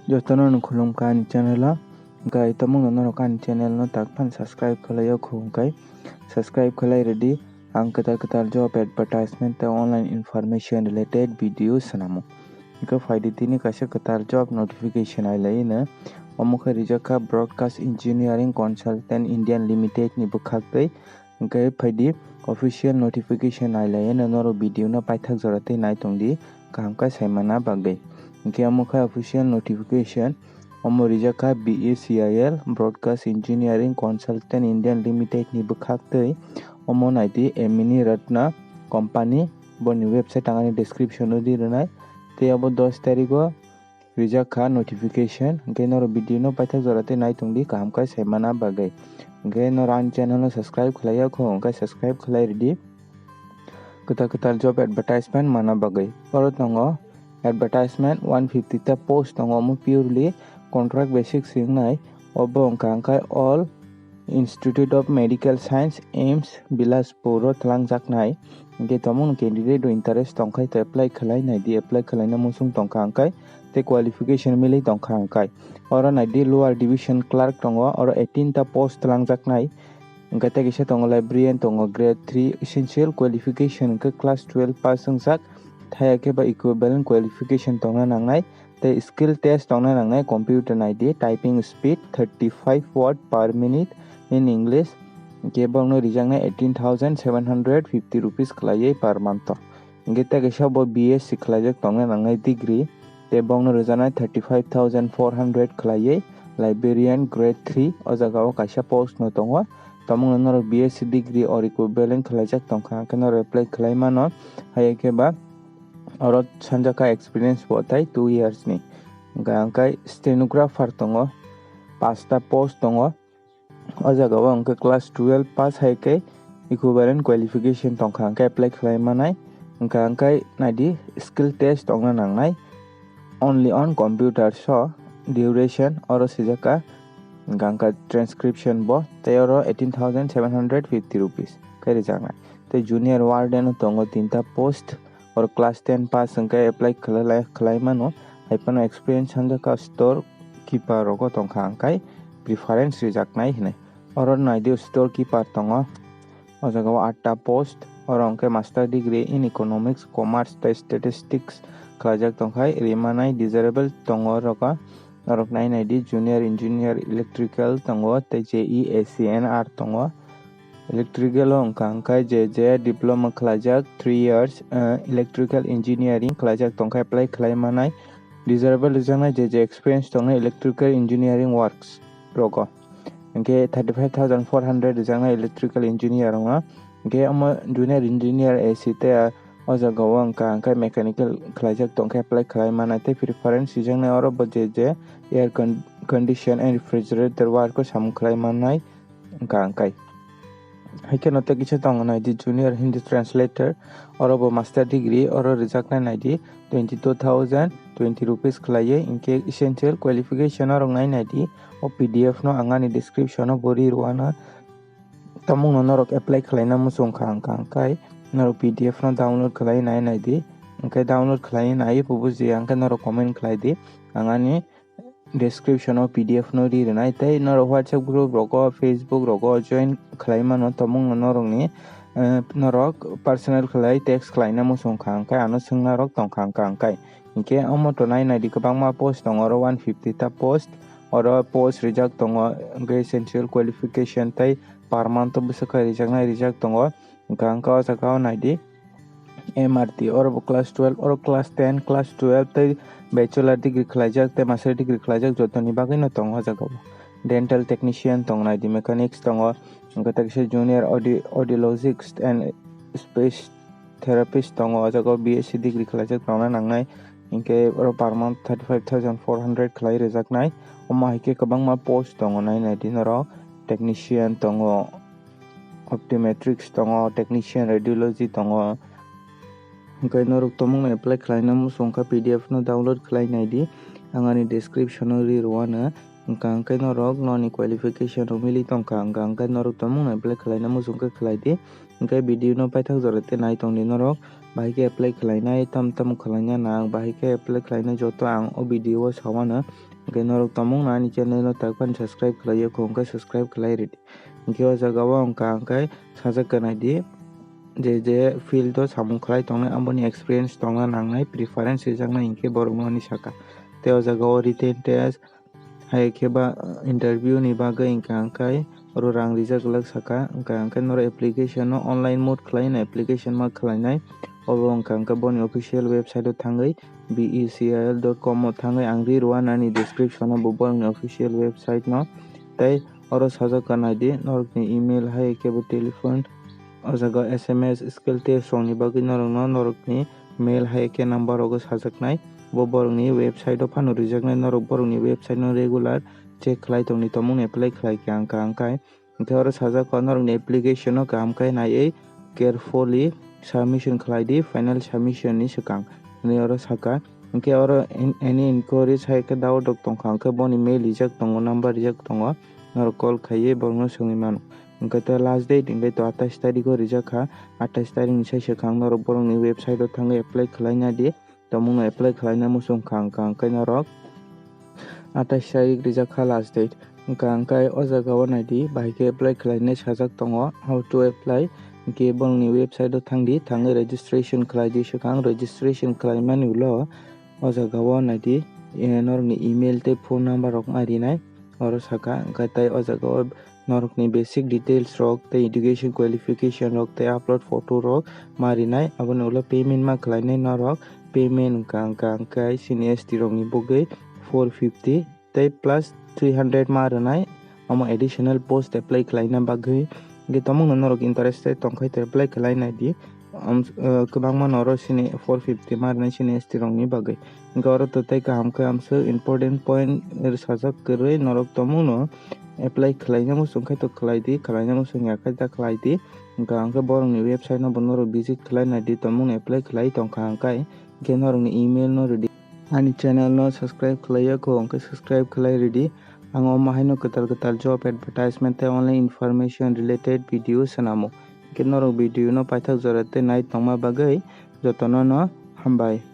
Jotono no khulum kan channel gai tamung no kan channel no tak pan subscribe khalai khum kai subscribe khalai ready ang katar job advertisement te online information related videos sanamu ika faidi tini kaisa katar job notification ai lai na omukha rijaka broadcast engineering consultant indian limited ni bukhak tei gai faidi official notification ai lai na noro video na paithak jorate nai tongdi kaham ka saimana bagai ke amukha official notification omo rijaka BECIL broadcast engineering consultant indian limited ni bukhak tei omo naiti emini ratna company boni website angani description no di renai te abo 10 tarikho rijaka notification ke noro video no paithak jorate nai tongdi kaham ka saimana bagai ke noro an channel no subscribe khlaiya kho ka subscribe khlai ready katar job advertisement mana bagai oro tongo advertisement 150 ta post tongo mo purely contract basic singnai obo angkai all Institute of Medical Science AIIMS Bilaspur thlangjaknai ke tomon candidate interest tongkai te apply khlai nai di apply khlai na musung tongka angkai te qualification milei tongka angkai oro nai di lower division clerk tongo oro 18 ta post thlangjaknai angkai te kisa tongo librarian tongo grade 3 essential qualification ke class 12 pass ungjak thaya ke ba equivalent qualification tongna nangnai te skill test tongna nangnai computer nai di typing speed 35 word per minute in English ke bangno rijaknai 18,750 rupees khlaiye per month ke te kisa bo BSc khlaijak tongna nangnai degree te bangno rijaknai 35,400 khlaiye librarian grade 3 o jaga o kaisa post no tongo tamung no BSc degree or equivalent khlaijak tongkha ke no apply khlai mano haye ke ba oro sanjaka experience botai 2 years ni angkai stenographer tongo 5 ta post tongo o jaga o angka class 12 pass haike equivalent qualification tongkha angkai apply khlai manai angkai naidi skill test tongna nangnai only on computer so duration oro sijaka angka transcription bo te oro 18,750 rupees kai rijaknai te junior warden tongo 3 ta post or class 10 pass angkai apply khlai mano haipano experience sanjaka store keeper rogo tongkha angkai preference rijaknai hinai oro naidi store keeper tongo o jaga 8 ta post oro angkai master degree in economics commerce te statistics khlajak tongkhai remanai desirable tongo roga norok naidi junior engineer electrical tongo te JE ACNR tongo electrical angkai JJ diploma khlajak 3 years electrical engineering khlajak tongkhai apply khlai manai desirable rijaknai JJ experience tongnai electrical engineering works rogo angke 35,400 rijaknai electrical engineer ronga angke amo junior engineer AC te o jaga o angkai mechanical khlajak tongkhai apply khlai manai te preference rijaknai oro bo JJ air condition and refrigerator work ko sam khlai manai angkai haike no te kisa tongo naidi junior Hindi translator oro bo master degree oro rijaknai naidi 22,020 rupees khlaiye inke essential qualification oro ngai naidi o PDF no angani description no bori ruana tamung no norok apply khlaina musung angkai norok PDF no download khlai nai naidi angkai download khlai nai bubuji angkai norok comment khlai di angani description of PDF no ri renai tei noro WhatsApp group rogo Facebook rogo join khlai mano tamung norok ni norok personal khlai text khlai na musung angkai ano sungna rok tongkha angkai inke amo to nai naidi kwbangma post tongo oro 150 ta post oro post rijak tongo essential qualification tei per month bisaka rijak tongo angka o jaga o naidi MRT oro class 12 oro class 10 class 12 tei bachelor degree khlaijak te master degree khlaijak jotoni bagui no tongo jaga dental technician tong naidi mechanics tongo angka takisa junior audiologist and speech therapist tongo jaga BSc degree khlaijak tongna nangnai inke oro per month 35,400 khlai rijaknai omo haike kwbangma post tongo nai naidi norok technician tongo optometrics tongo technician radiology tongo angkai norok tomung apply khlaina musungkha PDF no download khlai naidi angani description no ri ruana angkai norok noni qualification no mili tongkha angkai norok tomung apply khlaina musungkha khlai di angkai video no paithak jorate nai tongdi norok bahai apply khlainai tam khlaina na bahai apply khlainai joto ang o video o sawano hingke norok tongmung na ani channel no takpan subscribe khlaiyo hingke subscribe khlai ready hingke o jaga o wngka hingke sajak kanai di je field o samung khlai tongnai amboni experience tongna nangnai preference rejaknai hingke borok no ni saka tei o jaga o written test hai keba interview ni bagui hingka hingkai oro rang rijak saka hingka hingkai noro application no online mode khlaina application ma khlainai obo wngka hingka boni official website o thangui becil.com o thangui ang riro nani description o bo borokni official website no tei oro sajak kanai di norokni email hai kebo telephone o jaga SMS skill test rokni bagui norokni mail hai ke number rogo sajaknai bo borokni website o phano rijaknai norok borokni website no regular check khlai tongni tomung apply khlai ke hingka hingkai hingke oro sajak norokni application no kaham khai naioi carefully submission khlai di final submission ni swkang hinui oro saka hingke oro any inquiries hai ke doubt rok tongkha hingke boni mail rijak tongo number rijak tongo norok call khaiui borok no songui mano hingke to last date hingke to 28 tarik o rijakha 28 tarik ni sai swkang norok borokni website o thangui apply khlaina di tomung no apply khlaina muchungkha hingka hingkai norok 28 tarik rijakha last date hingka hingkai o jaga o naidi bahai ke apply khlainai sajak tongo how to apply hingke borokni website o thangui registration khlai di swkang registration khlaimani ulo o jaga o naidi norokni email tei phone number rok marinai oro saka hingkai tei o jaga o norokni basic details rok tei education qualification rok tei upload photo rok marinai aboni ulo payment ma khlainai norok payment hingka hingkai sini ST rokni bugui 450 tei plus 300 ma rwnai omo additional post apply khlaina bagui hingke tomung no norok interested tongkhai tei apply khlainai di kwbangma noro sini 450 ma rwnai sini ST rokni bagui hingke oro to tei kaham khe amsuk important point sajak kwrui norok tomung no apply khlaina muchungkhai to khlai di khlaina muchungya khai ta khlai di hingka hingke borokni website no bo norok visit khlainai di tomung no apply khlai tongkha hingkai hingke norokni email no ready ani channel no subscribe khlaiyo hingke subscribe khlai ready ang o mahai no kwtal job advertisement tei online information related video swnamo hingke norok video no paithak jora tei nai tongma bagui jotono no hambai।